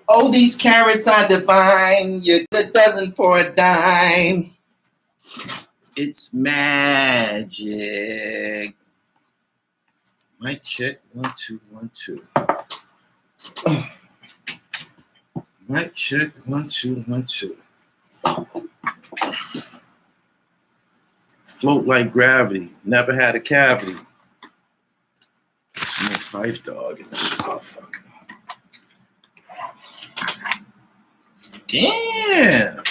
Oh, these carrots are divine. You get a dozen for a dime. It's magic. Mic check. 1 2 1 2. Mic check. 1 2 1 2. Float like gravity. Never had a cavity. It's my Fife dog in this motherfucker. Damn.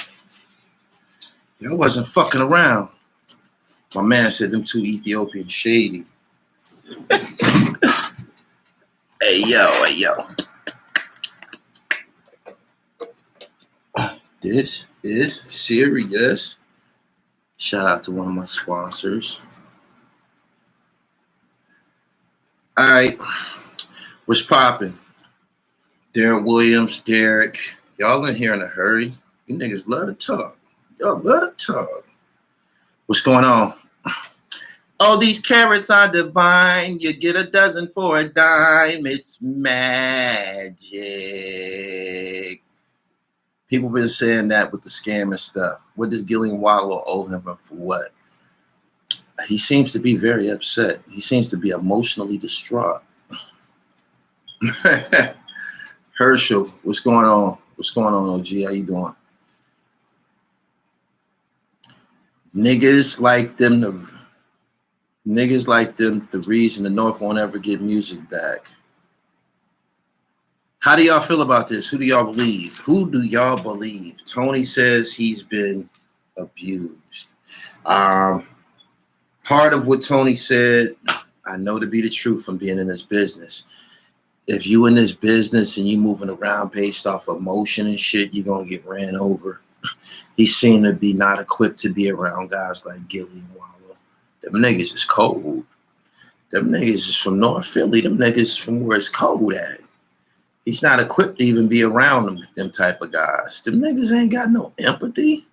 Y'all wasn't fucking around. My man said them two Ethiopian shady. Hey yo. This is serious. Shout out to one of my sponsors. All right. What's popping? Darren Williams, Derek. Y'all in here in a hurry. You niggas love to talk. Y'all love to talk. What's going on? Oh, these carrots are divine. You get a dozen for a dime. It's magic. People been saying that with the scam and stuff. What does Gillie and Wallo owe him for what? He seems to be very upset. He seems to be emotionally distraught. Herschel, what's going on? What's going on, OG? How you doing? Niggas like them, the reason the North won't ever get music back. How do y'all feel about this? Who do y'all believe? Who do y'all believe? Tony says he's been abused. Part of what Tony said, I know to be the truth from being in this business. If you in this business and you moving around based off emotion and shit, you're going to get ran over. He seemed to be not equipped to be around guys like Gillie and Wallo. Them niggas is cold. Them niggas is from North Philly. Them niggas is from where it's cold at. He's not equipped to even be around them type of guys. Them niggas ain't got no empathy.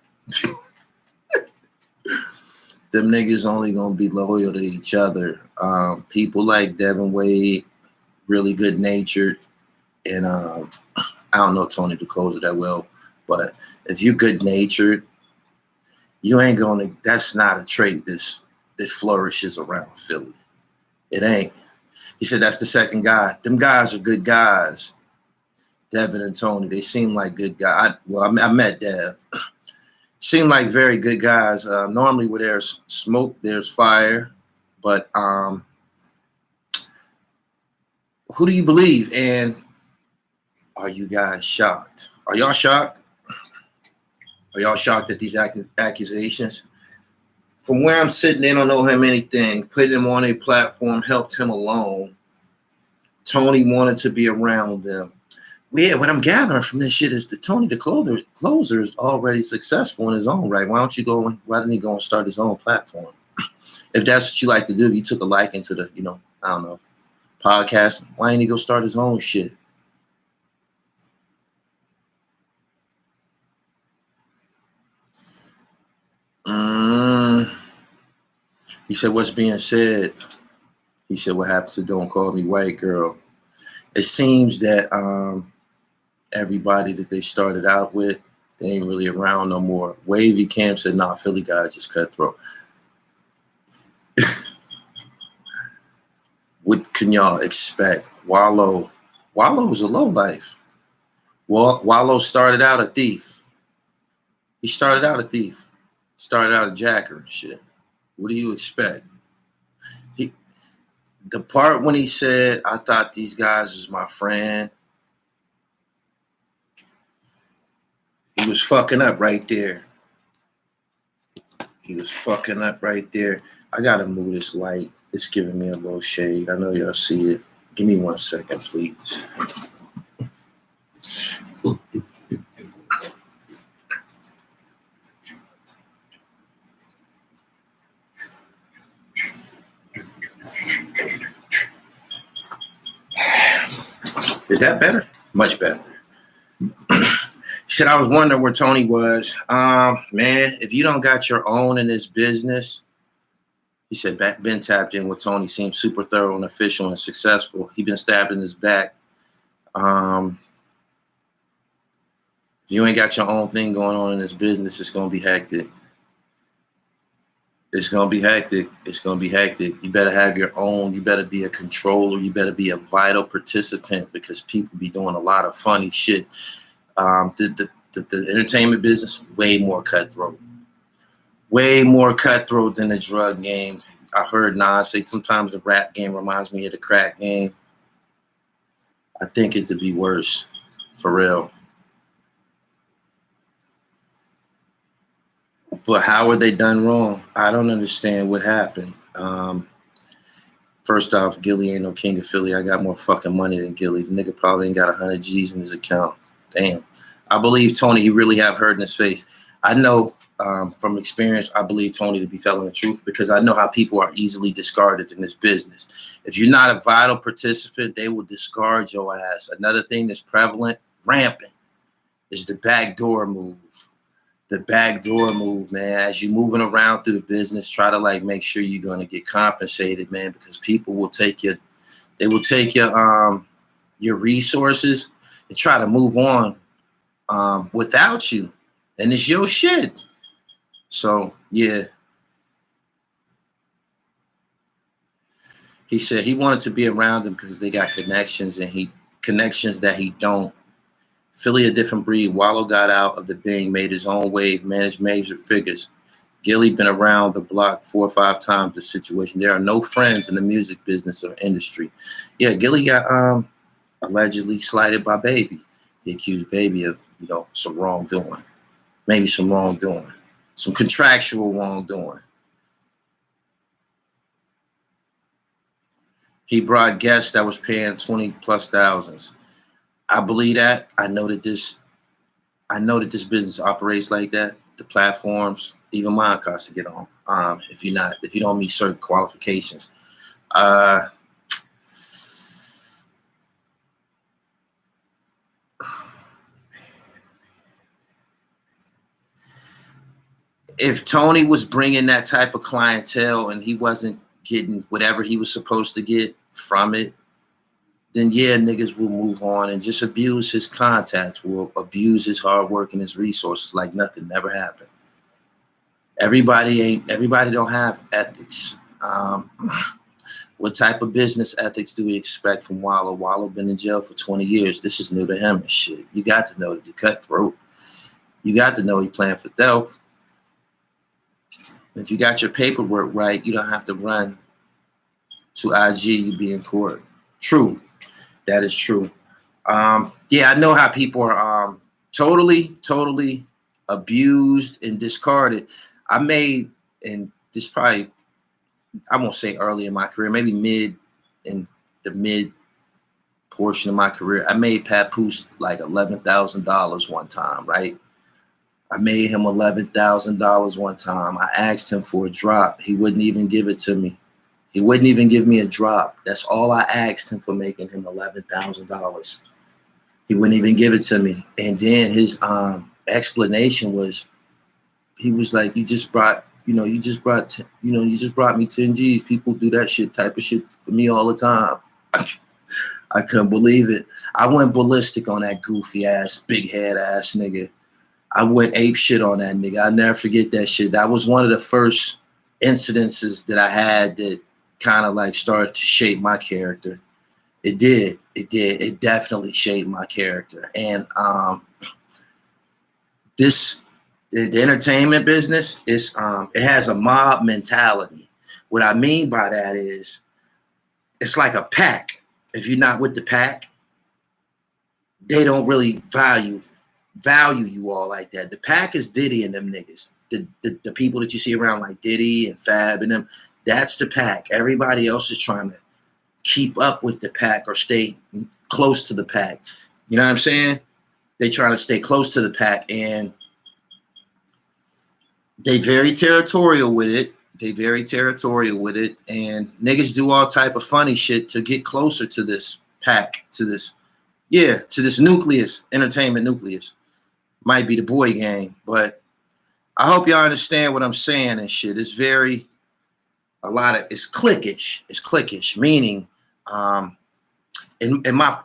Them niggas only gonna be loyal to each other. People like Devin Wade, really good natured, and I don't know Tony to close it that well, but if you're good natured, you ain't gonna. That's not a trait that flourishes around Philly. It ain't. He said that's the second guy. Them guys are good guys. Devin and Tony, they seem like good guys. I met Dev. Seem like very good guys. Normally where there's smoke, there's fire. But who do you believe? And are you guys shocked? Are y'all shocked? Are y'all shocked at these accusations? From where I'm sitting, they don't know him anything. Put him on a platform, helped him alone. Tony wanted to be around them. Yeah, what I'm gathering from this shit is that Tony the closer is already successful in his own right. Why didn't he go and start his own platform? If that's what you like to do, you took a liking to the, I don't know, podcast. Why didn't he go start his own shit? He said, what's being said? He said, what happened to Don't Call Me White Girl? It seems that everybody that they started out with, they ain't really around no more. Wavy Cam said, nah, Philly guys just cutthroat. What can y'all expect? Wallo was a lowlife. Wallo started out a thief. He started out a thief. Started out a jacker and shit. What do you expect? The part when he said, I thought these guys was my friend, he was fucking up right there. He was fucking up right there. I gotta move this light. It's giving me a little shade. I know y'all see it. Give me 1 second, please. Is that better? Much better. He said, I was wondering where Tony was. Man, if you don't got your own in this business, he said, Ben tapped in with Tony, seemed super thorough and official and successful. He been stabbed in his back. you ain't got your own thing going on in this business, it's gonna be hectic. It's gonna be hectic. It's gonna be hectic. You better have your own. You better be a controller. You better be a vital participant because people be doing a lot of funny shit. The entertainment business, way more cutthroat. Way more cutthroat than the drug game. I heard Nas say sometimes the rap game reminds me of the crack game. I think it to be worse, for real. But how were they done wrong? I don't understand what happened. First off, Gillie ain't no king of Philly. I got more fucking money than Gillie. The nigga probably ain't got 100 G's in his account. Damn. I believe Tony, he really have hurt in his face. I know from experience, I believe Tony to be telling the truth because I know how people are easily discarded in this business. If you're not a vital participant, they will discard your ass. Another thing that's prevalent, rampant, is the backdoor move. The backdoor move, man. As you're moving around through the business, try to like make sure you're gonna get compensated, man, because people will take your, they will take your resources and try to move on without you, and it's your shit. So yeah, he said he wanted to be around them because they got connections and connections that he don't. Philly a different breed. Wallo got out of the Bing, made his own wave, managed major figures. Gillie been around the block 4 or 5 times the situation. There are no friends in the music business or industry. Yeah, Gillie got allegedly slighted by Baby. He accused Baby of, some wrongdoing. Maybe some wrongdoing. Some contractual wrongdoing. He brought guests that was paying 20 plus thousands. I believe that. I know that this business operates like that. The platforms, even mine costs to get on. If you don't meet certain qualifications. If Tony was bringing that type of clientele and he wasn't getting whatever he was supposed to get from it, then yeah, niggas will move on and just abuse his contacts, will abuse his hard work and his resources like nothing never happened. Everybody don't have ethics. What type of business ethics do we expect from Wallo? Wallo been in jail for 20 years. This is new to him and shit. You got to know that he cutthroat. You got to know he playing for theft. If you got your paperwork right, you don't have to run to IG, you be in court. True. That is true. Yeah, I know how people are totally abused and discarded. I made, and this probably, I won't say early in my career, maybe mid portion of my career, I made Papoose like $11,000 one time, right? I made him $11,000 one time. I asked him for a drop. He wouldn't even give it to me. He wouldn't even give me a drop. That's all I asked him for making him $11,000. He wouldn't even give it to me. And then his explanation was, he was like, you just brought me 10 G's. People do that type of shit for me all the time. I couldn't believe it. I went ballistic on that goofy ass, big head ass nigga. I went ape shit on that nigga. I'll never forget that shit. That was one of the first incidences that I had that kind of like started to shape my character. It did. It definitely shaped my character. And the entertainment business is it has a mob mentality. What I mean by that is it's like a pack. If you're not with the pack, they don't really value you all like that. The pack is Diddy and them niggas. The people that you see around like Diddy and Fab and them, that's the pack. Everybody else is trying to keep up with the pack or stay close to the pack. You know what I'm saying? They trying to stay close to the pack, and they very territorial with it. And niggas do all type of funny shit to get closer to this pack, to this nucleus, entertainment nucleus. Might be the boy gang, but I hope y'all understand what I'm saying and shit. It's it's cliquish. It's cliquish, meaning in my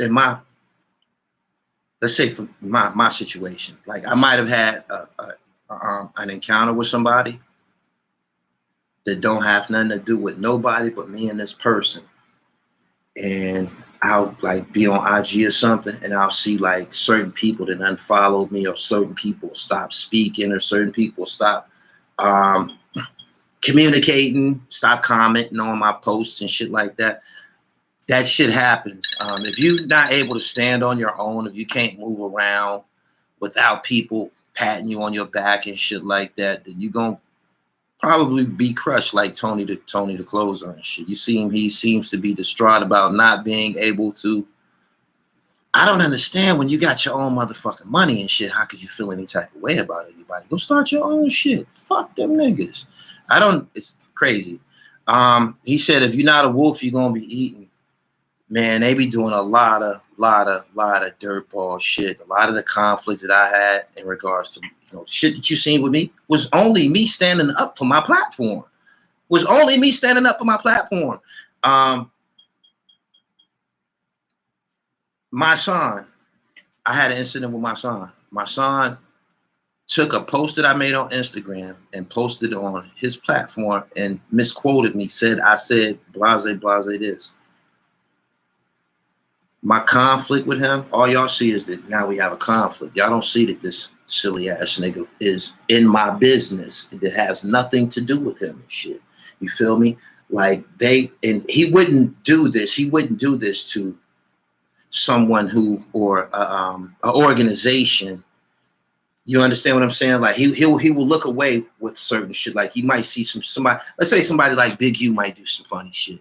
let's say for my situation, like I might have had an encounter with somebody that don't have nothing to do with nobody but me and this person, and I'll like be on IG or something, and I'll see like certain people that unfollowed me, or certain people stop speaking, or certain people stop um, communicating, stop commenting on my posts and shit like that. That shit happens. If you're not able to stand on your own, if you can't move around without people patting you on your back and shit like that, then you're gonna probably be crushed like Tony the closer and shit. You see him, he seems to be distraught about not being able to. I don't understand, when you got your own motherfucking money and shit, how could you feel any type of way about anybody? Go start your own shit. Fuck them niggas. It's crazy. He said if you're not a wolf, you're gonna be eaten. Man, they be doing a lot of dirtball shit. A lot of the conflict that I had in regards to shit that you seen with me was only me standing up for my platform. My son, I had an incident with my son. My son took a post that I made on Instagram and posted it on his platform and misquoted me. I said blase this. My conflict with him, all y'all see is that now we have a conflict. Y'all don't see that this silly ass nigga is in my business that has nothing to do with him and shit. You feel me? Like he wouldn't do this. He wouldn't do this to someone who, or an organization. You understand what I'm saying? Like he will look away with certain shit. Like he might see somebody, let's say somebody like Big U might do some funny shit.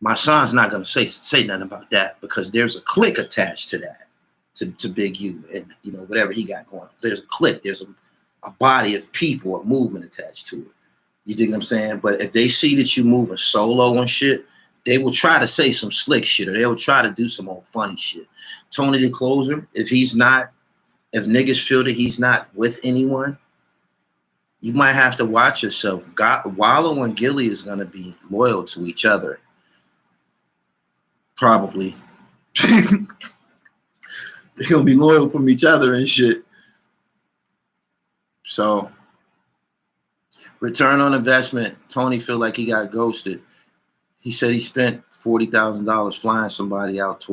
My son's not going to say nothing about that, because there's a clique attached to that, to Big U, and whatever he got going. There's a clique, there's a body of people, a movement attached to it. You dig what I'm saying? But if they see that you moving solo and shit, they will try to say some slick shit, or they will try to do some old funny shit. Tony the closer, if niggas feel that he's not with anyone, you might have to watch yourself. Wallo and Gillie is going to be loyal to each other. Probably. They're gonna be loyal from each other and shit. So, return on investment. Tony feel like he got ghosted. He said he spent $40,000 flying somebody out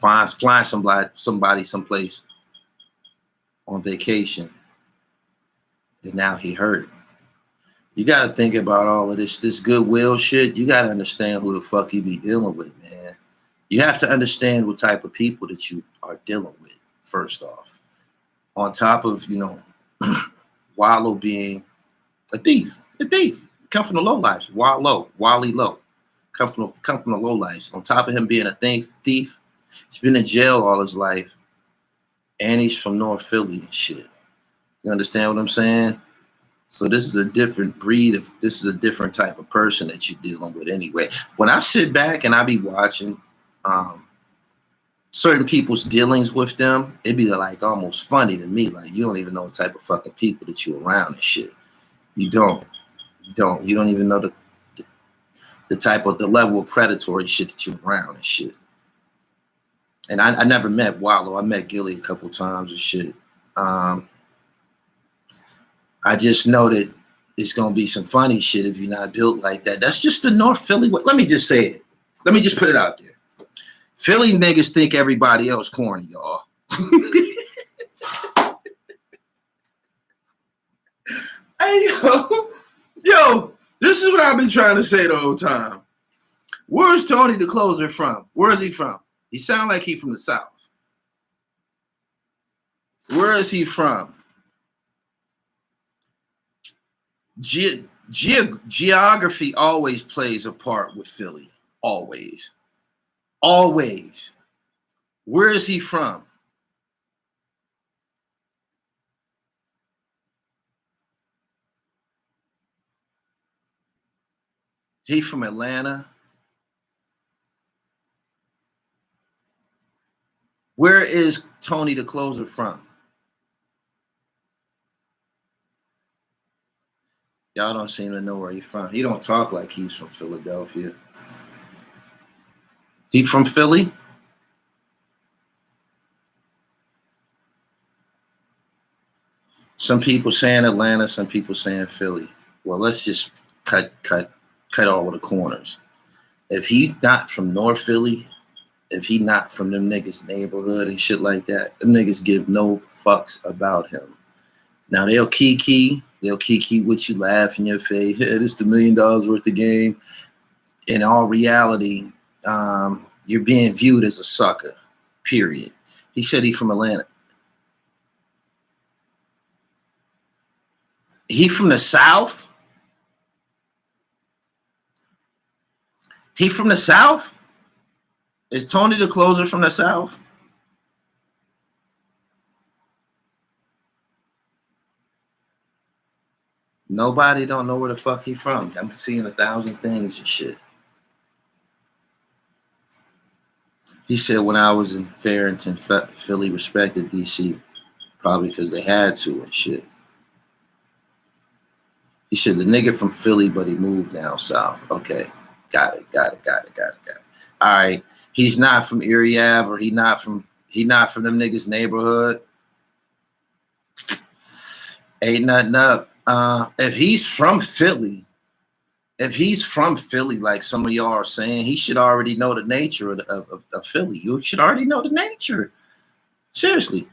flying somebody someplace on vacation, and now he hurt. You got to think about all of this goodwill shit. You got to understand who the fuck you be dealing with, man. You have to understand what type of people that you are dealing with, first off. On top of, Wallo being a thief. Come from the low lives. Wally Low. Come from the low lives. On top of him being a thief, he's been in jail all his life. And he's from North Philly and shit. You understand what I'm saying? So this is a different breed this is a different type of person that you're dealing with anyway. When I sit back and I be watching certain people's dealings with them, it'd be like almost funny to me. Like, you don't even know the type of fucking people that you're around and shit. You don't even know the level of predatory shit that you're around and shit. And I never met Wallo. I met Gillie a couple times and shit. I just know that it's going to be some funny shit if you're not built like that. That's just the North Philly way. Let me just say it. Let me just put it out there. Philly niggas think everybody else corny, y'all. Hey, yo, this is what I've been trying to say the whole time. Where's Tony the closer from? Where is he from? He sound like he from the South. Where is he from? Geography always plays a part with Philly. Always. Where is he from? He from Atlanta. Where is Tony the closer from? Y'all don't seem to know where he's from. He don't talk like he's from Philadelphia. He from Philly? Some people saying Atlanta, some people saying Philly. Well, let's just cut all of the corners. If he's not from North Philly, if he not from them niggas' neighborhood and shit like that, them niggas give no fucks about him. Now they'll kiki with you, laugh in your face. Hey, this is $1 million worth of game. In all reality, you're being viewed as a sucker. Period. He said he's from Atlanta. He from the South? He from the South? Is Tony the Closer from the South? Nobody don't know where the fuck he from. I'm seeing 1,000 things and shit. He said when I was in Farrington, Philly respected DC, probably because they had to and shit. He said the nigga from Philly, but he moved down south. Okay, got it. All right, he's not from Erie Ave, or he not from them niggas' neighborhood. Ain't nothing up. If he's from Philly, like some of y'all are saying, he should already know the nature of Philly. You should already know the nature. Seriously.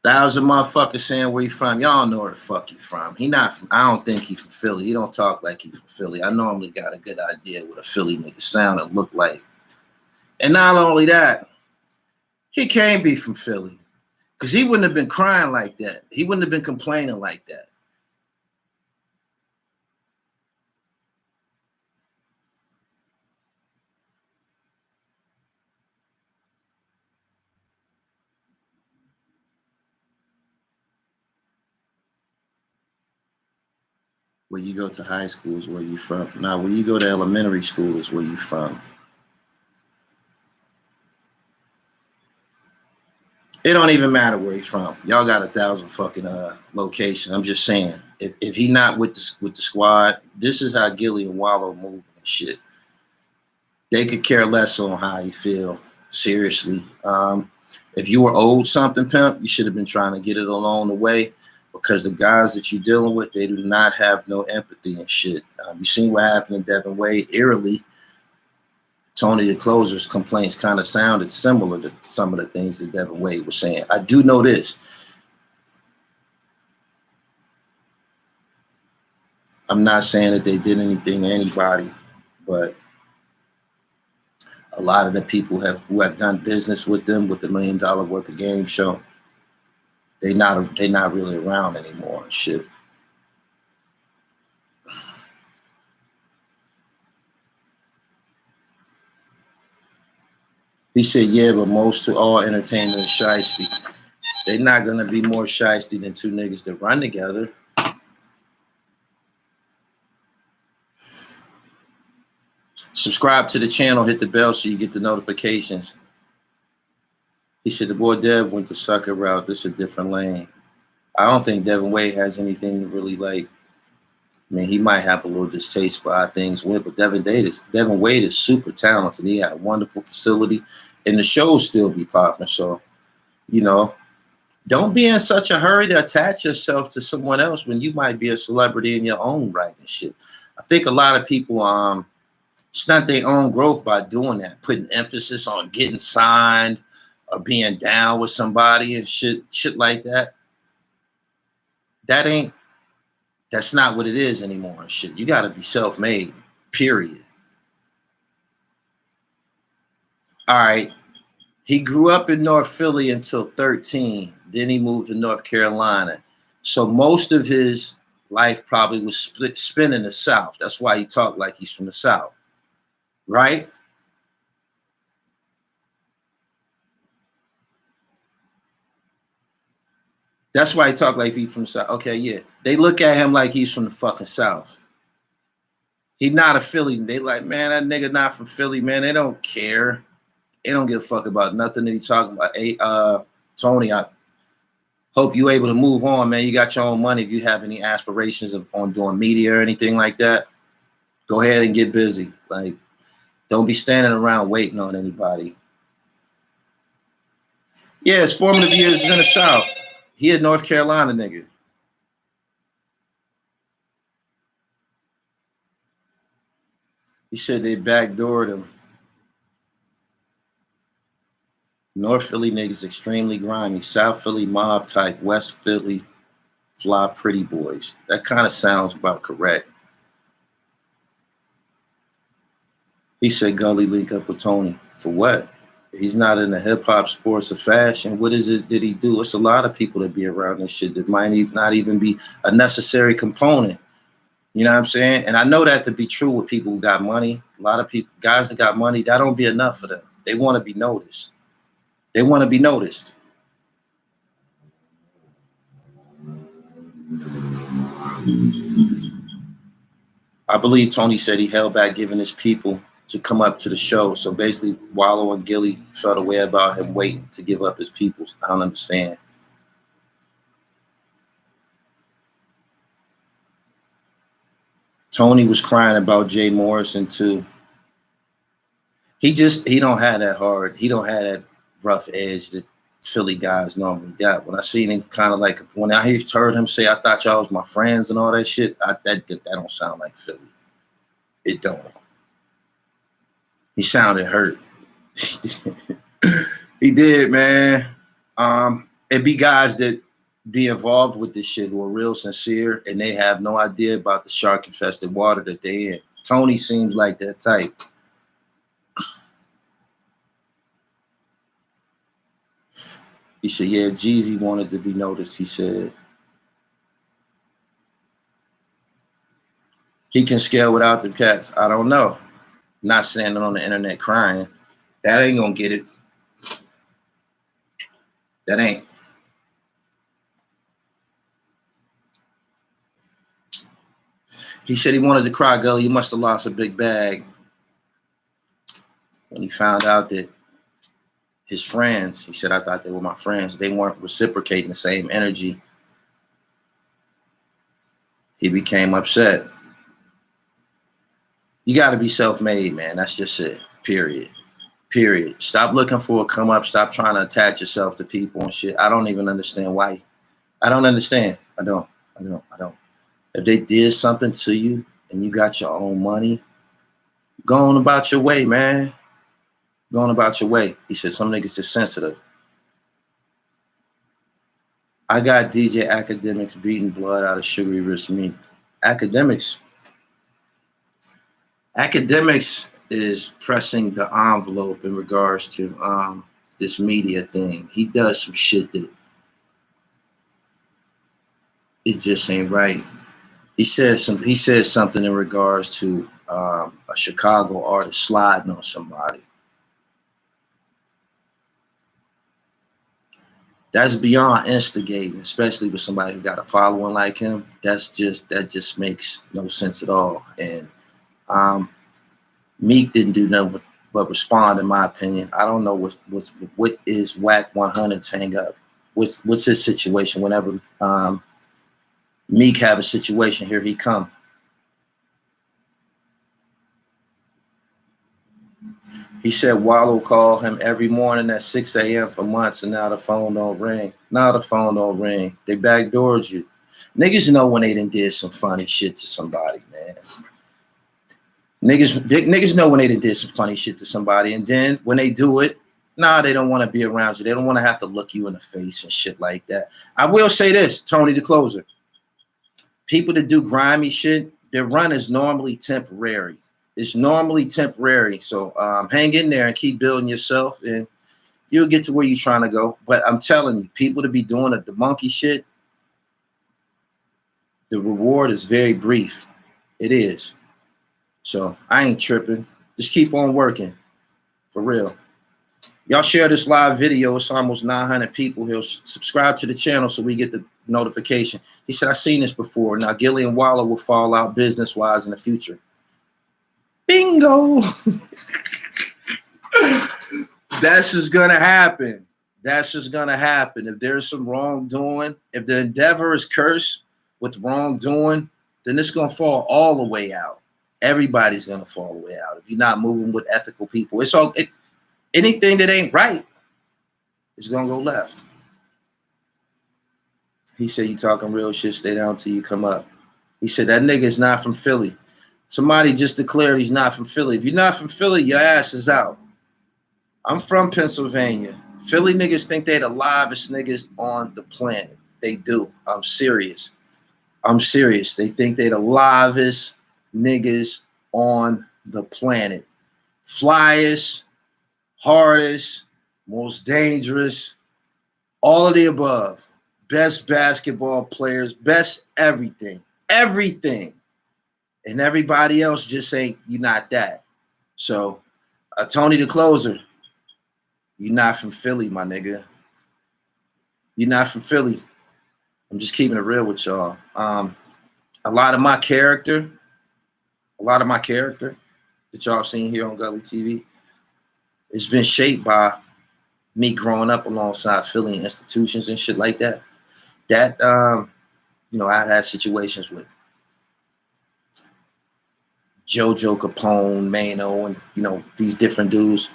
1,000 motherfuckers saying where he from. Y'all know where the fuck he from. He not from, I don't think he from Philly. He don't talk like he from Philly. I normally got a good idea what a Philly nigga sound and look like. And not only that, he can't be from Philly. Because he wouldn't have been crying like that. He wouldn't have been complaining like that. Where you go to high school is where you from. Now, where you go to elementary school is where you from. It don't even matter where he's from. Y'all got 1,000 fucking locations. I'm just saying, if he not with the squad, this is how Gillie and Wallo move and shit. They could care less on how you feel. Seriously, if you were owed something, pimp, you should have been trying to get it along the way. Because the guys that you're dealing with, they do not have no empathy and shit. You seen what happened in Devin Wade? Eerily, Tony the Closer's complaints kind of sounded similar to some of the things that Devin Wade was saying. I do know this. I'm not saying that they did anything to anybody, but a lot of the people who have done business with them with the $1 million worth of game show, they not really around anymore and shit. He said, yeah, but most to all entertainment is shiesty. They're not gonna be more shiesty than two niggas that run together. Subscribe to the channel, hit the bell so you get the notifications. He said the boy Dev went the sucker route. This is a different lane. I don't think Devin Wade has anything to really like. I mean, he might have a little distaste for how things went, but Devin Wade is super talented. He had a wonderful facility, and the shows still be popping. So, you know, don't be in such a hurry to attach yourself to someone else when you might be a celebrity in your own right and shit. I think a lot of people stunt their own growth by doing that, putting emphasis on getting signed or being down with somebody and shit like that. That's not what it is anymore and shit. You got to be self-made, period. All right. He grew up in North Philly until 13. Then he moved to North Carolina. So most of his life probably was spent in the South. That's why he talked like he's from the South. Right? That's why he talked like he's from the South. Okay, yeah. They look at him like he's from the fucking South. He's not a Philly. They like, man, that nigga not from Philly, man. They don't care. They don't give a fuck about nothing that he's talking about. Hey, Tony, I hope you able to move on, man. You got your own money. If you have any aspirations on doing media or anything like that, go ahead and get busy. Like, don't be standing around waiting on anybody. Yeah, his formative years is in the South. He a North Carolina nigga. He said they backdoored him. North Philly niggas extremely grimy. South Philly mob type. West Philly fly pretty boys. That kind of sounds about correct. He said Gully link up with Tony. For what? He's not in the hip hop, sports, or fashion. What is it did he do? It's a lot of people that be around this shit that might not even be a necessary component. You know what I'm saying? And I know that to be true with people who got money. A lot of people, guys that got money, that don't be enough for them. They want to be noticed. They want to be noticed. I believe Tony said he held back giving his people to come up to the show. So basically, Wallo and Gillie felt a way about him waiting to give up his people. I don't understand. Tony was crying about Jay Morrison too. He don't have that hard. He don't have that rough edge that Philly guys normally got. When I seen him, kind of like when I heard him say, "I thought y'all was my friends" and all that shit, that don't sound like Philly. It don't. He sounded hurt. He did, man. It be guys that be involved with this shit who are real sincere and they have no idea about the shark infested water that they in. Tony seems like that type. He said, yeah, Jeezy wanted to be noticed. He said he can scale without the cats. I don't know. Not standing on the internet crying. That ain't gonna get it. That ain't. He said he wanted to cry, Gully. You must have lost a big bag. When he found out that his friends, he said, I thought they were my friends. They weren't reciprocating the same energy. He became upset. You got to be self-made, man. That's just it. Period. Period. Stop looking for a come up. Stop trying to attach yourself to people and shit. I don't even understand why. I don't understand. I don't. If they did something to you and you got your own money, go on about your way, man. Go on about your way. He said some niggas just sensitive. I got DJ Academics beating blood out of sugary wrist meat. Academics is pressing the envelope in regards to this media thing. He does some shit that it just ain't right. He says something in regards to a Chicago artist sliding on somebody. That's beyond instigating, especially with somebody who got a following like him. That just makes no sense at all. And Meek didn't do nothing but respond, in my opinion. I don't know what is Whack 100's hang up. What's his situation? Whenever Meek have a situation, here he come. He said Wallo called him every morning at 6 a.m. for months, and now the phone don't ring. Now the phone don't ring. They backdoored you. Niggas know when they done did some funny shit to somebody, man. Niggas know when they done did some funny shit to somebody, and then when they do it, nah, they don't want to be around you. They don't want to have to look you in the face and shit like that. I will say this, Tony the Closer. People that do grimy shit, their run is normally temporary. It's normally temporary. So hang in there and keep building yourself, and you'll get to where you're trying to go. But I'm telling you, people to be doing the monkey shit, the reward is very brief. It is. So I ain't tripping. Just keep on working. For real. Y'all share this live video. It's almost 900 people here. Subscribe to the channel so we get the notification. He said, I've seen this before. Now, Gillie and Wallo will fall out business-wise in the future. Bingo. That's just going to happen. That's just going to happen. If there's some wrongdoing, if the endeavor is cursed with wrongdoing, then it's going to fall all the way out. Everybody's going to fall the way out. If you're not moving with ethical people, it's all anything that ain't right. it's gonna go left. He said, you talking real shit, stay down till you come up. He said, that nigga is not from Philly. Somebody just declared he's not from Philly. If you're not from Philly, your ass is out. I'm from Pennsylvania. Philly niggas think they the livest niggas on the planet. They do. I'm serious. They think they the livest niggas on the planet. Flyest, hardest, most dangerous, all of the above. Best basketball players, best everything. Everything. And everybody else just ain't, you're not that. So, Tony the Closer, you're not from Philly, my nigga. You're not from Philly. I'm just keeping it real with y'all. A lot of my character that y'all seen here on Gully TV, it's been shaped by me growing up alongside Philly institutions and shit like that. That, I had situations with JoJo Capone, Mano, and, these different dudes.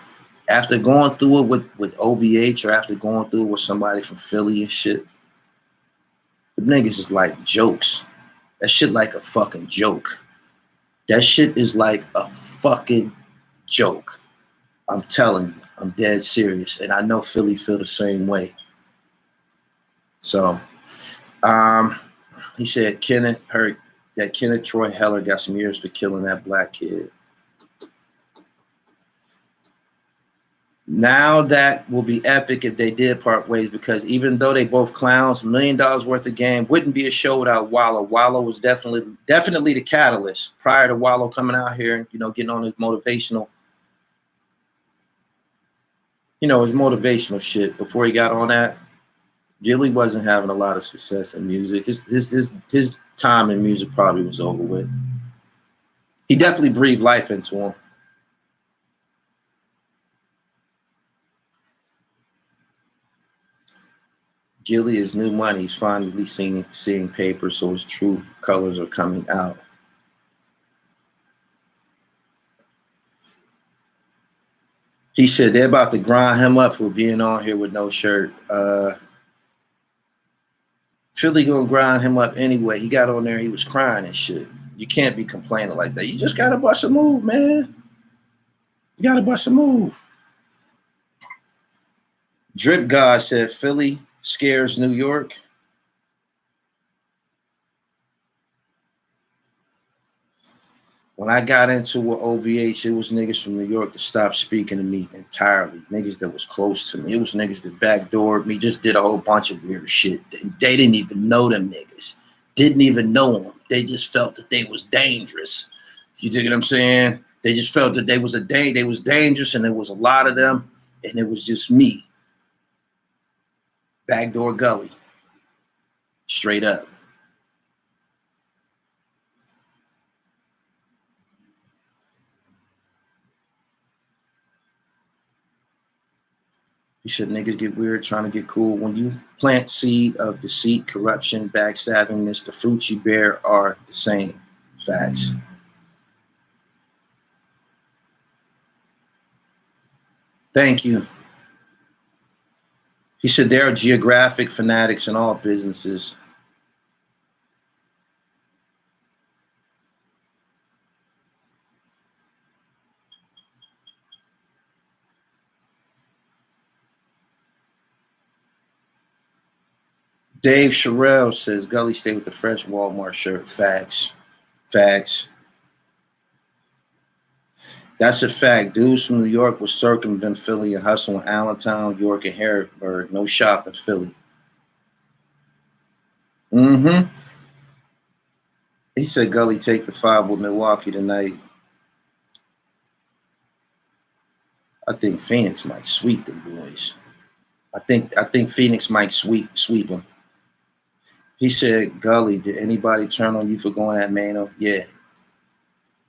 After going through it with OBH or after going through it with somebody from Philly and shit, the niggas is like jokes. That shit like a fucking joke. That shit is like a fucking joke. I'm telling you, I'm dead serious. And I know Philly feel the same way. So, he said Kenneth Troy Heller got some years for killing that black kid. Now that will be epic if they did part ways, because even though they both clowns, $1 million worth of game wouldn't be a show without Wallo. Wallo was definitely the catalyst prior to Wallo coming out here and, getting on his motivational, his motivational shit. Before he got on that, Gillie wasn't having a lot of success in music. His time in music probably was over with. He definitely breathed life into him. Gillie is new money. He's finally seeing paper, so his true colors are coming out. He said they're about to grind him up for being on here with no shirt. Philly gonna grind him up anyway. He got on there, he was crying and shit. You can't be complaining like that. You just gotta bust a move, man. You gotta bust a move. Drip God said Philly scares New York. When I got into with OBH, it was niggas from New York that stopped speaking to me entirely. Niggas that was close to me. It was niggas that backdoored me, just did a whole bunch of weird shit. They didn't even know them niggas. Didn't even know them. They just felt that they was dangerous. You dig what I'm saying? They just felt that they was dangerous, and there was a lot of them, and it was just me. Backdoor Gully. Straight up. He said niggas get weird trying to get cool. When you plant seed of deceit, corruption, backstabbingness, the fruits you bear are the same. Facts. Thank you. He said there are geographic fanatics in all businesses. Dave Sherrill says Gully stay with the fresh Walmart shirt. Facts. Facts. That's a fact. Dudes from New York will circumvent Philly and hustle in Allentown, York, and Harrisburg. No shop in Philly. Mm-hmm. He said Gully take the 5 with Milwaukee tonight. I think Phoenix might sweep them boys. I think Phoenix might sweep them. He said, Gully, did anybody turn on you for going at Mano? Yeah.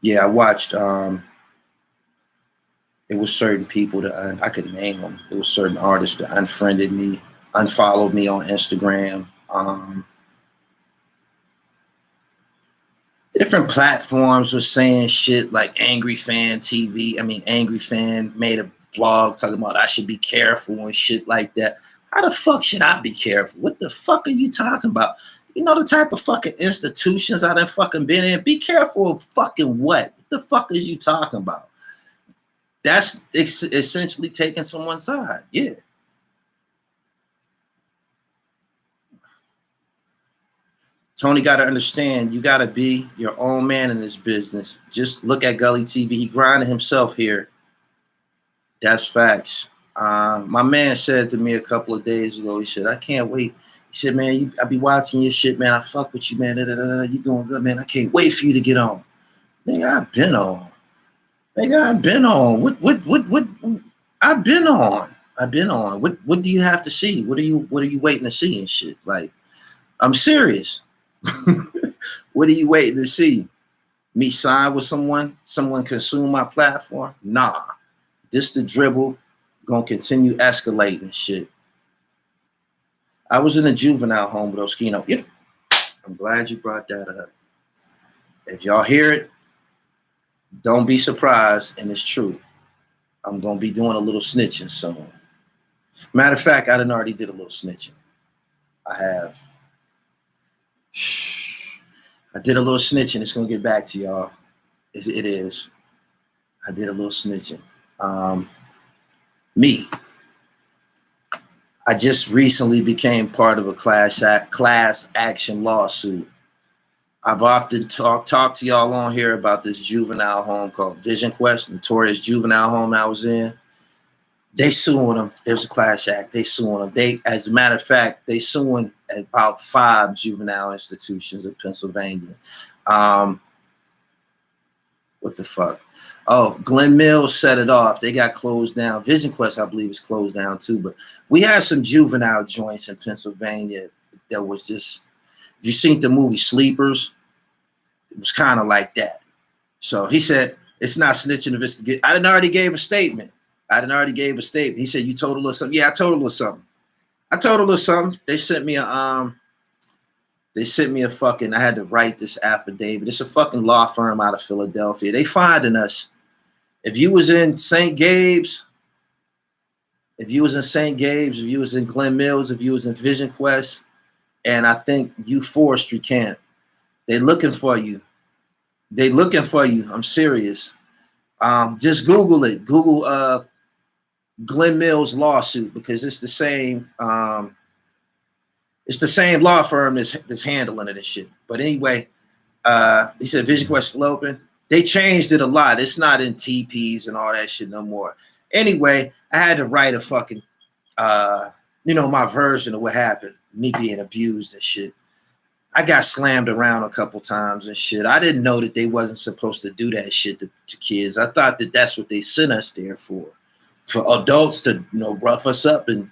Yeah, I watched. It was certain people that I could name them. It was certain artists that unfriended me, unfollowed me on Instagram. Different platforms were saying shit like Angry Fan TV. Angry Fan made a vlog talking about I should be careful and shit like that. How the fuck should I be careful? What the fuck are you talking about? You know the type of fucking institutions I done fucking been in? Be careful of fucking what? What the fuck is you talking about? That's essentially taking someone's side. Yeah. Tony got to understand, you got to be your own man in this business. Just look at Gully TV. He grinded himself here. That's facts. My man said to me a couple of days ago, he said, I can't wait. He said, man, I be watching your shit, man. I fuck with you, man. You doing good, man. I can't wait for you to get on. Nigga, I've been on. Nigga, I've been on. What I've been on. I've been on. What do you have to see? What are you waiting to see and shit? Like, I'm serious. What are you waiting to see? Me sign with someone consume my platform? Nah. This the dribble gonna continue escalating shit. I was in a juvenile home with Oskino. Yep. I'm glad you brought that up. If y'all hear it, don't be surprised, and it's true. I'm gonna be doing a little snitching soon. Matter of fact, I done already did a little snitching. I have. I did a little snitching. It's gonna get back to y'all. It is. I did a little snitching. Me. I just recently became part of a class action lawsuit. I've often talked to y'all on here about this juvenile home called Vision Quest, notorious juvenile home I was in. They suing them. There's a class act. They suing them. As a matter of fact, they suing about 5 juvenile institutions in Pennsylvania. What the fuck? Oh, Glen Mills set it off. They got closed down. Vision Quest, I believe, is closed down too. But we had some juvenile joints in Pennsylvania that was just, if you seen the movie Sleepers, it was kind of like that. So he said, it's not snitching if it's to get, I done already gave a statement. He said, you told a little something. Yeah, I told a little something. They sent me a fucking, I had to write this affidavit. It's a fucking law firm out of Philadelphia. They finding us. If you was in St. Gabe's, if you was in Glen Mills, if you was in Vision Quest, and I think you Forestry Camp, they looking for you. I'm serious. Just Google it. Google Glen Mills lawsuit, because it's the same. It's the same law firm that's handling it and shit. But anyway, he said Vision Quest still open. They changed it a lot. It's not in TPs and all that shit no more. Anyway, I had to write a fucking, my version of what happened. Me being abused and shit. I got slammed around a couple times and shit. I didn't know that they wasn't supposed to do that shit to kids. I thought that that's what they sent us there for adults to, rough us up and,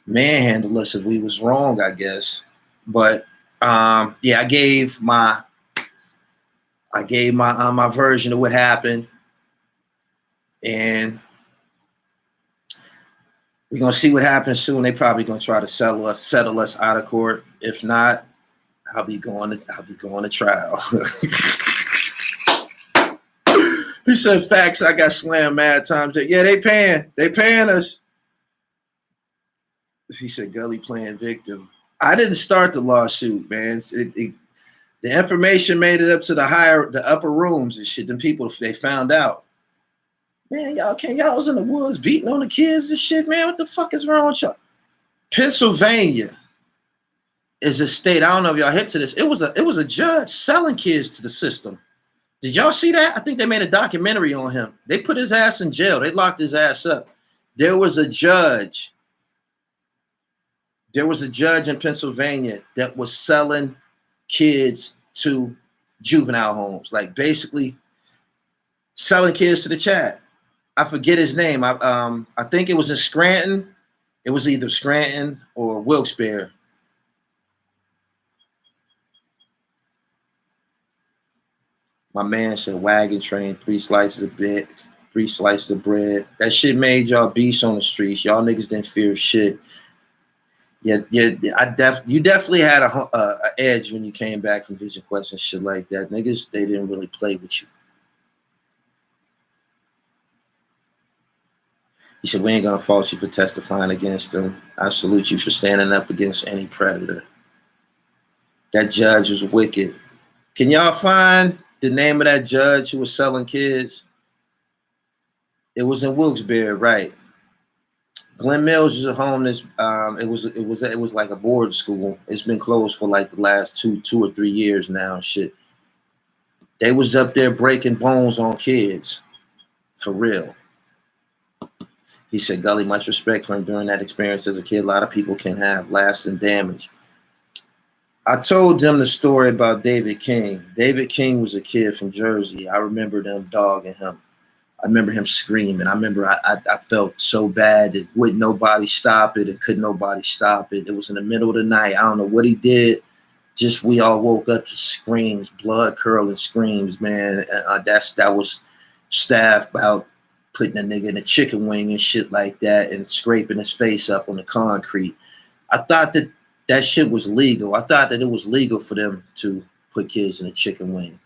manhandle us if we was wrong, I guess. But yeah, I gave my version of what happened, and we're gonna see what happens soon. They probably gonna try to settle us out of court. If not, I'll be going to trial. He said, facts, I got slammed mad times. Yeah, they paying us. He said, Gully playing victim. I didn't start the lawsuit, man. The information made it up to the upper rooms and shit. Them people, they found out. Man, y'all was in the woods beating on the kids and shit, man. What the fuck is wrong with y'all? Pennsylvania is a state. I don't know if y'all hip to this. It was a judge selling kids to the system. Did y'all see that? I think they made a documentary on him. They put his ass in jail. They locked his ass up. There was a judge in Pennsylvania that was selling kids to juvenile homes, like basically selling kids to the chat. I forget his name. I think it was in Scranton. It was either Scranton or Wilkes-Barre. My man said wagon train, 3 slices of bread. That shit made y'all beasts on the streets. Y'all niggas didn't fear shit. Yeah. You definitely had a edge when you came back from Vision Quest and shit like that. Niggas, they didn't really play with you. He said, we ain't going to fault you for testifying against him. I salute you for standing up against any predator. That judge was wicked. Can y'all find the name of that judge who was selling kids? It was in Wilkes-Barre, right? Glen Mills is a home that's it was like a board school. It's been closed for like the last two or 3 years now. Shit. They was up there breaking bones on kids. For real. He said, Gully, much respect for enduring that experience as a kid. A lot of people can have lasting damage. I told them the story about David King. David King was a kid from Jersey. I remember them dogging him. I remember him screaming. I remember I felt so bad that wouldn't nobody stop it and couldn't nobody stop it. It was in the middle of the night. I don't know what he did. Just we all woke up to screams, blood curdling screams, man. That was staff about putting a nigga in a chicken wing and shit like that and scraping his face up on the concrete. I thought that shit was legal. I thought that it was legal for them to put kids in a chicken wing.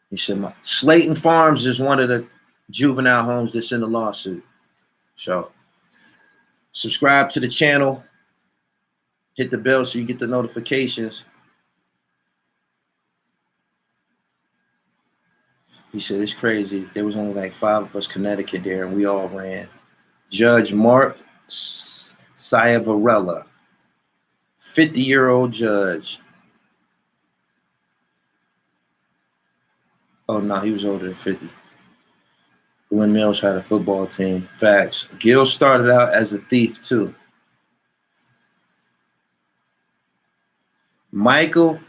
He said, Slayton Farms is one of the juvenile homes that's in the lawsuit. So subscribe to the channel. Hit the bell so you get the notifications. He said, it's crazy. There was only like 5 of us Connecticut there, and we all ran. Judge Mark Ciavarella, 50-year-old judge. Oh, no, he was older than 50. Glen Mills had a football team. Facts. Gil started out as a thief, too. Michael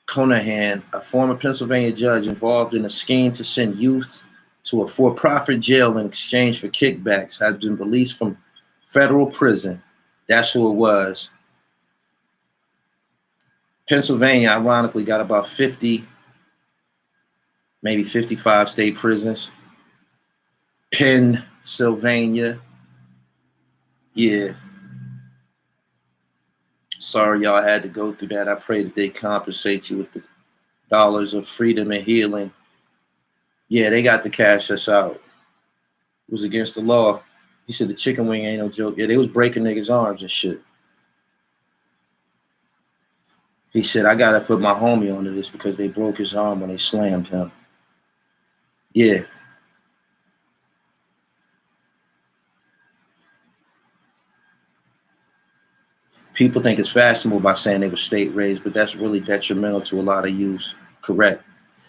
Conahan, a former Pennsylvania judge involved in a scheme to send youth to a for-profit jail in exchange for kickbacks, has been released from federal prison. That's who it was. Pennsylvania, ironically, got about 50, maybe 55 state prisons. Pennsylvania, yeah. Sorry y'all had to go through that. I pray that they compensate you with the dollars of freedom and healing. Yeah, they got to cash us out. It was against the law. He said the chicken wing ain't no joke. Yeah, they was breaking niggas' arms and shit. He said, I got to put my homie onto this because they broke his arm when they slammed him. Yeah. People think it's fashionable by saying they were state raised, but that's really detrimental to a lot of youth. Correct.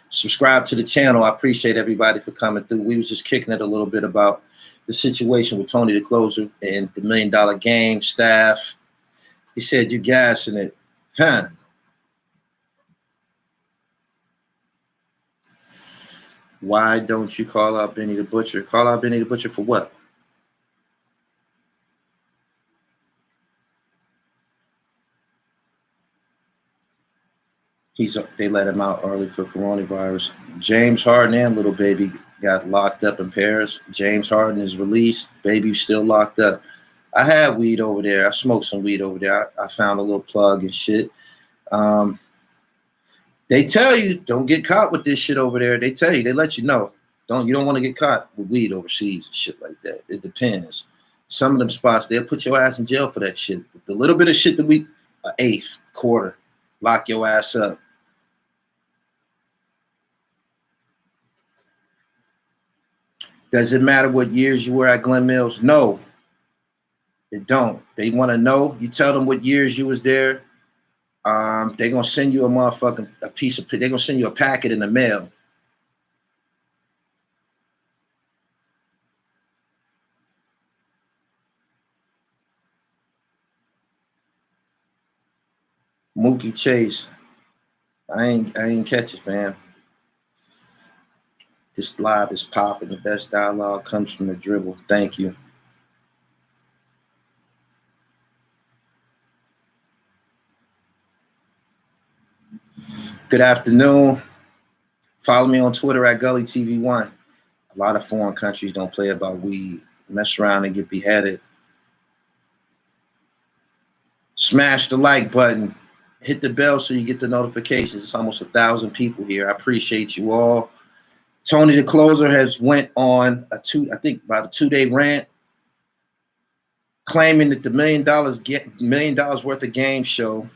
Subscribe to the channel. I appreciate everybody for coming through. We was just kicking it a little bit about the situation with Tony the Closer and the $1 Million Game staff. He said, you gassing it. Huh? Why don't you call out Benny the Butcher? Call out Benny the Butcher for what? They let him out early for coronavirus. James Harden and Little Baby got locked up in Paris. James Harden is released. Baby's still locked up. I had weed over there. I smoked some weed over there. I found a little plug and shit. They tell you don't get caught with this shit over there. They tell you, they let you know. You don't want to get caught with weed overseas and shit like that. It depends. Some of them spots, they'll put your ass in jail for that shit. The little bit of shit that an eighth, quarter, lock your ass up. Does it matter what years you were at Glen Mills? No, it don't. They want to know. You tell them what years you was there. They're going to send you they're going to send you a packet in the mail. Mookie Chase. I ain't catch it, fam. This live is popping. The best dialogue comes from the dribble. Thank you. Good afternoon. Follow me on Twitter at Gully TV1. A lot of foreign countries don't play about weed. Mess around and get beheaded. Smash the like button. Hit the bell so you get the notifications. It's almost 1,000 people here. I appreciate you all. Tony the Closer has went on about a 2-day rant claiming that the $1 million worth of game show,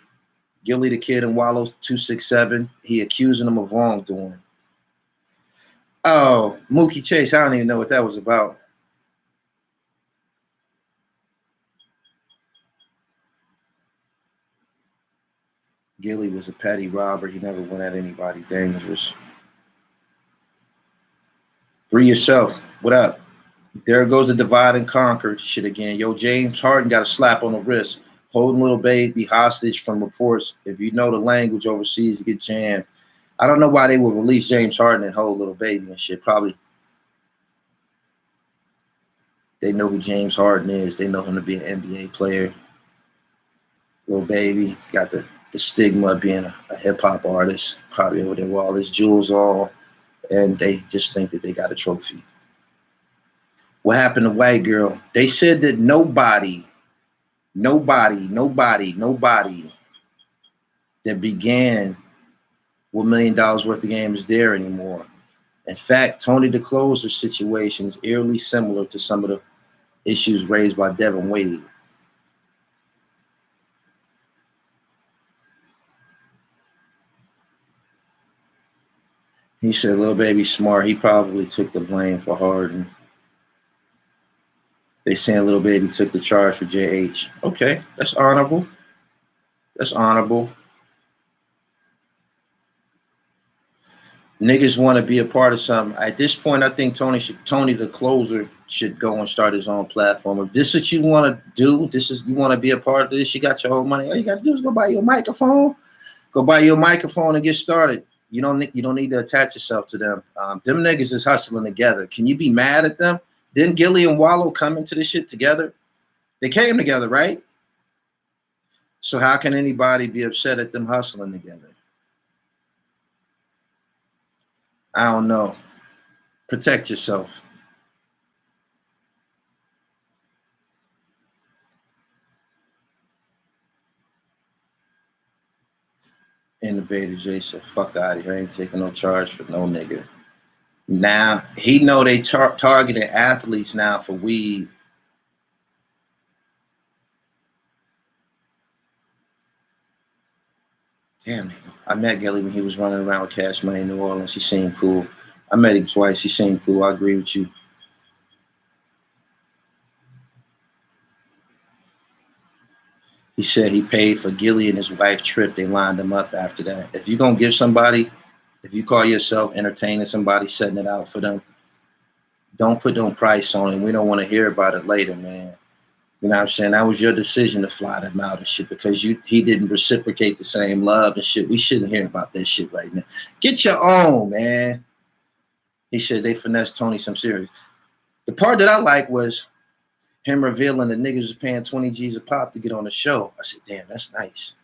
Gillie the Kid and Wallo 267, he accusing them of wrongdoing. Oh, Mookie Chase, I don't even know what that was about. Gillie was a petty robber. He never went at anybody dangerous. Free yourself. What up? There goes the divide and conquer shit again. Yo, James Harden got a slap on the wrist, holding little baby hostage from reports. If you know the language overseas, you get jammed. I don't know why they would release James Harden and hold little baby and shit. Probably they know who James Harden is. They know him to be an NBA player. Little baby got the stigma of being a hip hop artist, probably over there with all his jewels on, and they just think that they got a trophy. What happened to White Girl? They said that nobody that began with $1 million worth of game is there anymore. In fact, Tony the Closer's situation is eerily similar to some of the issues raised by Devin Wade. He said, little baby smart. He probably took the blame for Harden. They saying little baby took the charge for JH. Okay, that's honorable. That's honorable. Niggas want to be a part of something. At this point, I think Tony the Closer should go and start his own platform. If this is what you want to do, you want to be a part of this, you got your own money. All you got to do is go buy your microphone. Go buy your microphone and get started. You don't need to attach yourself to them. Them niggas is hustling together. Can you be mad at them? Didn't Gillie and Wallo come into this shit together? They came together, right? So how can anybody be upset at them hustling together? I don't know. Protect yourself. Innovator J said, fuck out of here. I ain't taking no charge for no nigga. Now, he know they targeted athletes now for weed. Damn, I met Gillie when he was running around with Cash Money in New Orleans. He seemed cool. I met him twice. He seemed cool. I agree with you. He said he paid for Gillie and his wife trip. They lined him up after that. If you're going to give somebody, if you call yourself entertaining somebody, setting it out for them, don't put no price on it. We don't want to hear about it later, man. You know what I'm saying? That was your decision to fly them out and shit because he didn't reciprocate the same love and shit. We shouldn't hear about that shit right now. Get your own, man. He said they finessed Tony some serious. The part that I like was him revealing the niggas was paying 20 G's a pop to get on the show. I said, damn, that's nice.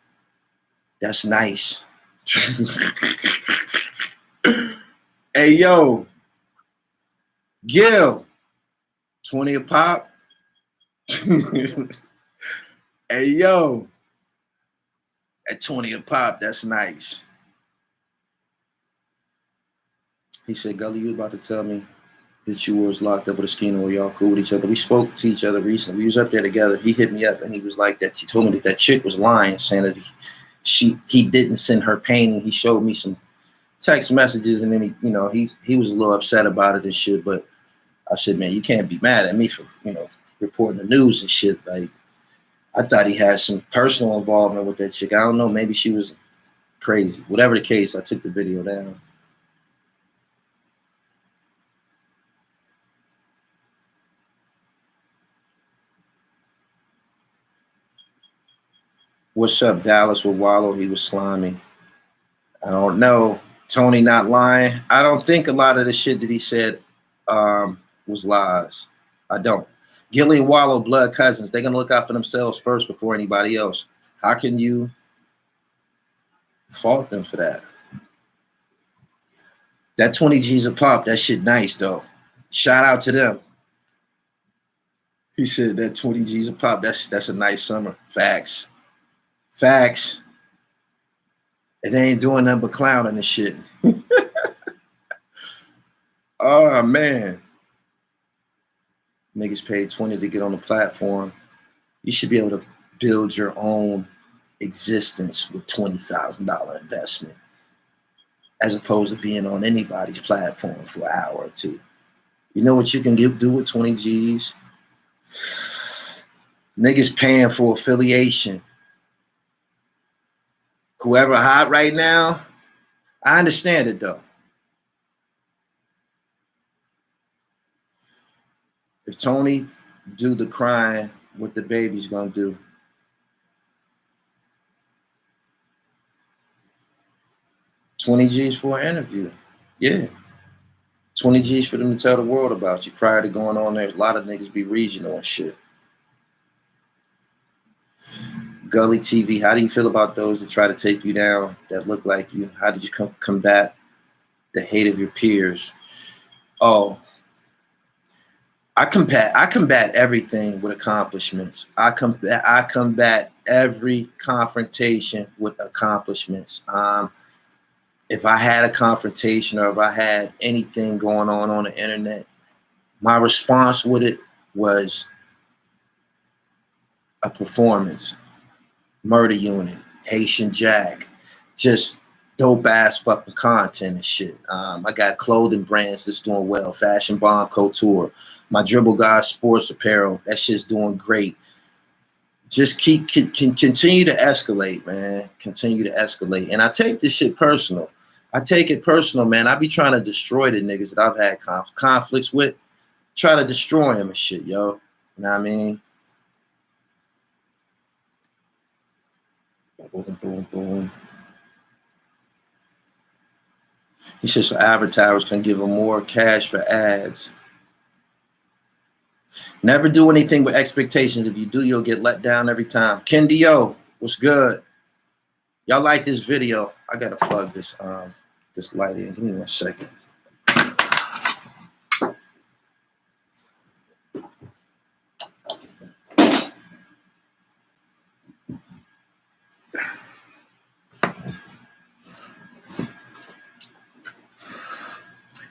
That's nice. Hey, yo, Gil, 20 a pop? Hey, yo, at 20 a pop, that's nice. He said, Gully, you about to tell me that you was locked up with a scheme where y'all cool with each other. We spoke to each other recently. We was up there together. He hit me up and he was like that. She told me that chick was lying, saying that he didn't send her painting. He showed me some text messages and then he was a little upset about it and shit. But I said, man, you can't be mad at me for, reporting the news and shit. Like, I thought he had some personal involvement with that chick. I don't know. Maybe she was crazy. Whatever the case, I took the video down. What's up, Dallas with Wallo? He was slimy. I don't know. Tony not lying. I don't think a lot of the shit that he said was lies. I don't. Gillie and Wallo, blood cousins. They're going to look out for themselves first before anybody else. How can you fault them for that? That 20 G's a pop, that shit nice, though. Shout out to them. He said that 20 G's a pop, that's a nice summer. Facts. Facts. And they ain't doing nothing but clowning and shit. Oh, man. Niggas paid 20 to get on the platform. You should be able to build your own existence with $20,000 investment, as opposed to being on anybody's platform for an hour or two. You know what you can do with 20 G's? Niggas paying for affiliation. Whoever hot right now, I understand it though. If Tony do the crying, what the baby's gonna do? $20 G's for an interview. Yeah. 20 G's for them to tell the world about you. Prior to going on there, a lot of niggas be regional and shit. Gully TV, how do you feel about those that try to take you down, that look like you? How did you combat the hate of your peers? Oh, I combat everything with accomplishments. I combat every confrontation with accomplishments. If I had a confrontation or if I had anything going on the internet, my response with it was a performance. Murder Unit, Haitian Jack, just dope ass fucking content and shit. I got clothing brands that's doing well. Fashion Bomb Couture, my Dribble Guys Sports Apparel, that shit's doing great. Just continue to escalate, man. Continue to escalate. And I take this shit personal. I take it personal, man. I be trying to destroy the niggas that I've had conflicts with. Try to destroy them and shit, yo. You know what I mean? Boom, boom, boom. He says so advertisers can give them more cash for ads. Never do anything with expectations. If you do, you'll get let down every time. Kendio, what's good? Y'all like this video? I gotta plug this this light in. Give me 1 second.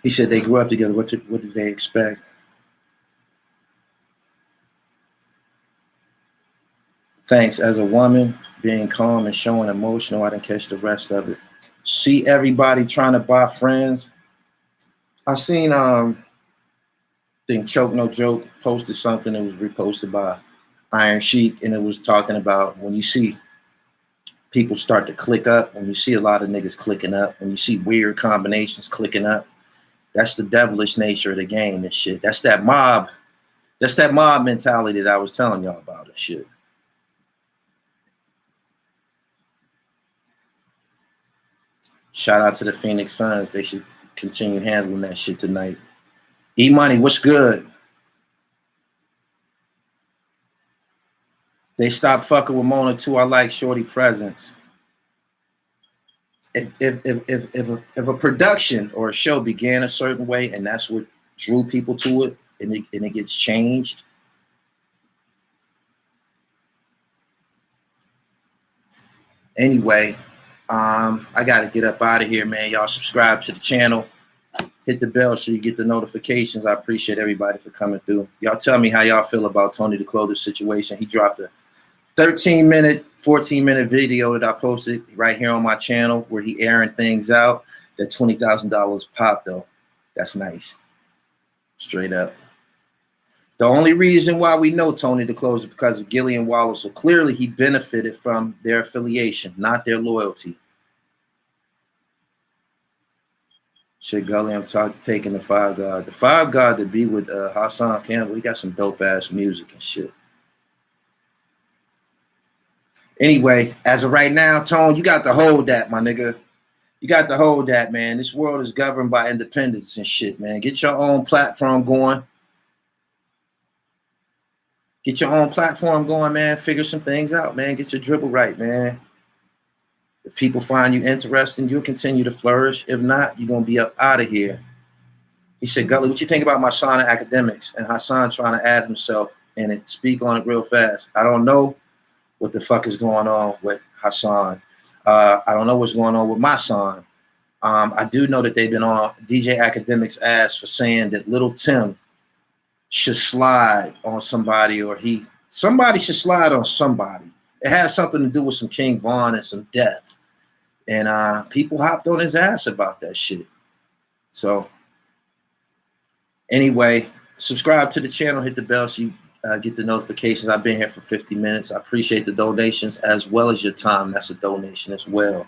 He said they grew up together. What did they expect? Thanks. As a woman, being calm and showing emotional, I didn't catch the rest of it. See everybody trying to buy friends. I seen think Choke No Joke posted something that was reposted by Iron Sheik, and it was talking about when you see people start to click up, when you see a lot of niggas clicking up, when you see weird combinations clicking up, that's the devilish nature of the game and shit. That's that mob mentality that I was telling y'all about and shit. Shout out to the Phoenix Suns. They should continue handling that shit tonight. E-Money, what's good? They stopped fucking with Mona too. I like Shorty presence. If a production or a show began a certain way and that's what drew people to it, and it gets changed, anyway, I got to get up out of here, man. Y'all subscribe to the channel. Hit the bell so you get the notifications. I appreciate everybody for coming through. Y'all tell me how y'all feel about Tony the Clother situation. He dropped a 13-minute, 14-minute video that I posted right here on my channel where he airing things out. That $20,000 pop, though. That's nice. Straight up. The only reason why we know Tony the Clother is because of Gillie and Wallo. So clearly he benefited from their affiliation, not their loyalty. Shit, Gully, I'm taking the Five God. The Five God to be with Hassan Campbell. He got some dope ass music and shit. Anyway, as of right now, Tone, you got to hold that, my nigga. You got to hold that, man. This world is governed by independence and shit, man. Get your own platform going. Get your own platform going, man. Figure some things out, man. Get your dribble right, man. If people find you interesting, you'll continue to flourish. If not, you're going to be up out of here. He said, Gully, what you think about my son academics and Hassan trying to add himself in it? Speak on it real fast. I don't know what the fuck is going on with Hassan. I don't know what's going on with my son. I do know that they've been on DJ Academic's ass for saying that Little Tim should slide on somebody, or somebody should slide on somebody. It has something to do with some King Von and some death. And people hopped on his ass about that shit. So anyway, subscribe to the channel, hit the bell so you get the notifications. I've been here for 50 minutes. I appreciate the donations as well as your time. That's a donation as well.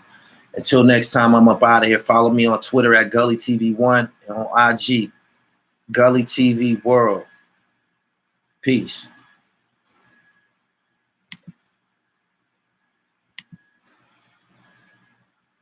Until next time, I'm up out of here. Follow me on Twitter at GullyTV1 and on IG, Gully TV World. Peace.